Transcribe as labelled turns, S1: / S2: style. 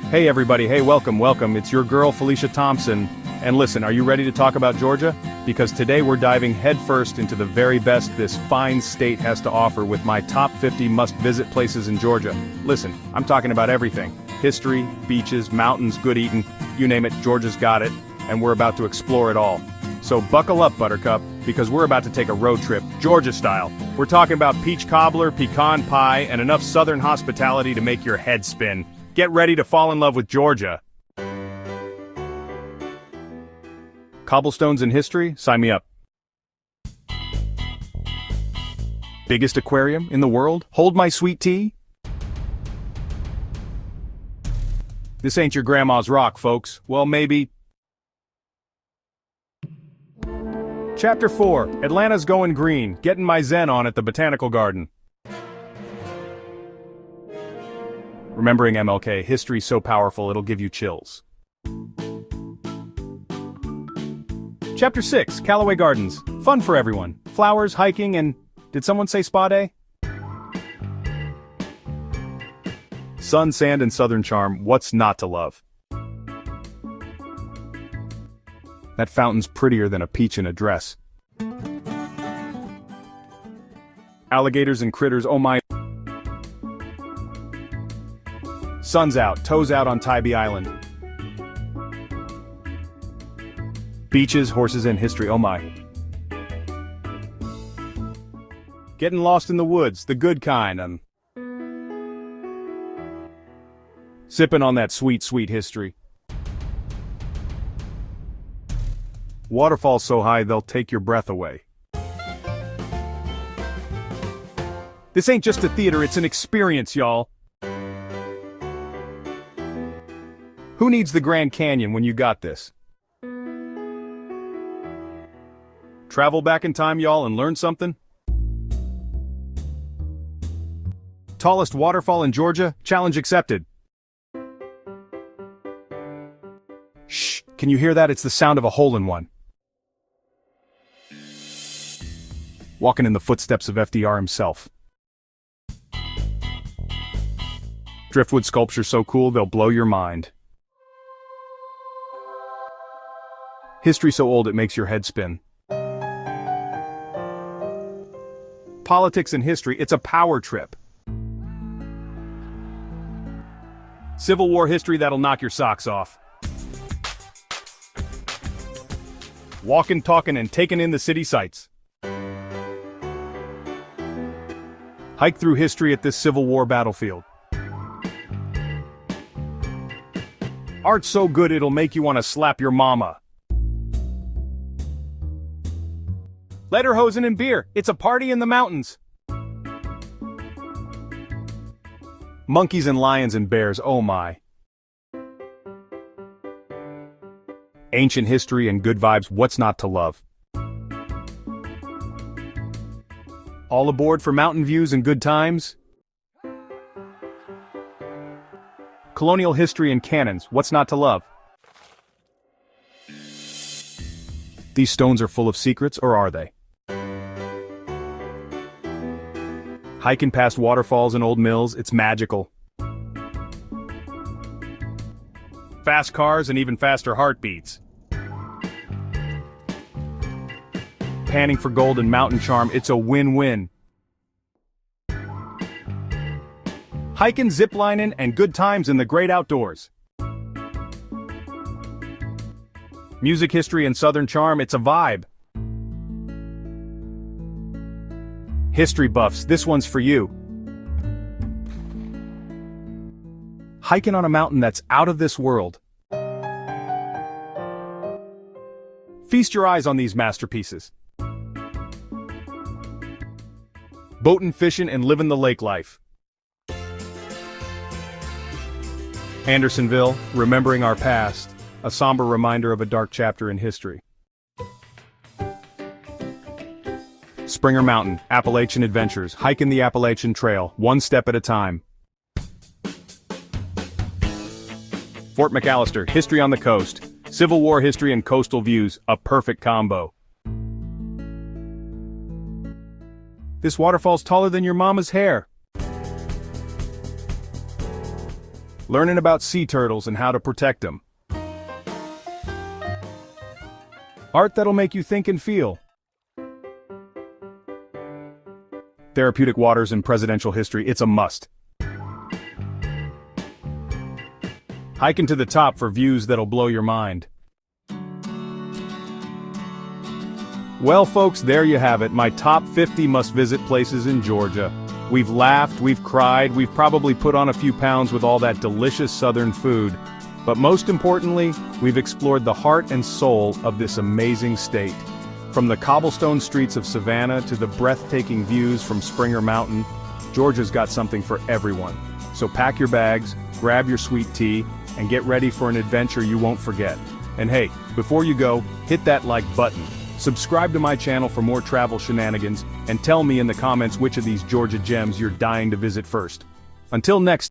S1: Hey everybody, hey welcome, it's your girl Felicia Thompson. And listen, are you ready to talk about Georgia? Because today we're diving headfirst into the very best this fine state has to offer with my top 50 must-visit places in Georgia. Listen, I'm talking about everything. History, beaches, mountains, good eating, you name it, Georgia's got it, and we're about to explore it all. So buckle up, Buttercup, because we're about to take a road trip, Georgia style. We're talking about peach cobbler, pecan pie, and enough southern hospitality to make your head spin. Get ready to fall in love with Georgia. Cobblestones in history? Sign me up. Biggest aquarium in the world? Hold my sweet tea? This ain't your grandma's rock, folks. Well, maybe. Chapter 4, Atlanta's going green, getting my zen on at the Botanical Garden. Remembering MLK, history's so powerful it'll give you chills. Chapter 6, Callaway Gardens. Fun for everyone. Flowers, hiking, and... did someone say spa day? Sun, sand, and southern charm, what's not to love? That fountain's prettier than a peach in a dress. Alligators and critters, oh my... Sun's out, toes out on Tybee Island. Beaches, horses, and history, oh my. Getting lost in the woods, the good kind, sipping on that sweet, sweet history. Waterfalls so high they'll take your breath away. This ain't just a theater, it's an experience, y'all. Who needs the Grand Canyon when you got this? Travel back in time, y'all, and learn something? Tallest waterfall in Georgia? Challenge accepted. Shh, can you hear that? It's the sound of a hole-in-one. Walking in the footsteps of FDR himself. Driftwood sculpture so cool they'll blow your mind. History so old it makes your head spin. Politics and history, it's a power trip. Civil War history that'll knock your socks off. Walking, talking, and taking in the city sights. Hike through history at this Civil War battlefield. Art so good it'll make you want to slap your mama. Lederhosen and beer, it's a party in the mountains. Monkeys and lions and bears, oh my. Ancient history and good vibes, what's not to love? All aboard for mountain views and good times? Colonial history and cannons, what's not to love? These stones are full of secrets, or are they? Hiking past waterfalls and old mills, it's magical. Fast cars and even faster heartbeats. Panning for gold and mountain charm, it's a win-win. Hiking, ziplining, and good times in the great outdoors. Music history and southern charm, it's a vibe. History buffs, this one's for you. Hiking on a mountain that's out of this world. Feast your eyes on these masterpieces. Boatin', fishin', and livin' the lake life. Andersonville, remembering our past, a somber reminder of a dark chapter in history. Springer Mountain, Appalachian Adventures, hiking the Appalachian Trail, one step at a time. Fort McAllister, history on the coast, Civil War history and coastal views, a perfect combo. This waterfall's taller than your mama's hair. learning about sea turtles and how to protect them. Art that'll make you think and feel. Therapeutic waters in presidential history, it's a must. Hiking to the top for views that'll blow your mind. Well folks, there you have it, my top 50 must-visit places in Georgia. We've laughed, we've cried, we've probably put on a few pounds with all that delicious southern food. But most importantly, we've explored the heart and soul of this amazing state. From the cobblestone streets of Savannah to the breathtaking views from Springer Mountain, Georgia's got something for everyone. So pack your bags, grab your sweet tea, and get ready for an adventure you won't forget. And hey, before you go, hit that like button. Subscribe to my channel for more travel shenanigans, and tell me in the comments which of these Georgia gems you're dying to visit first. Until next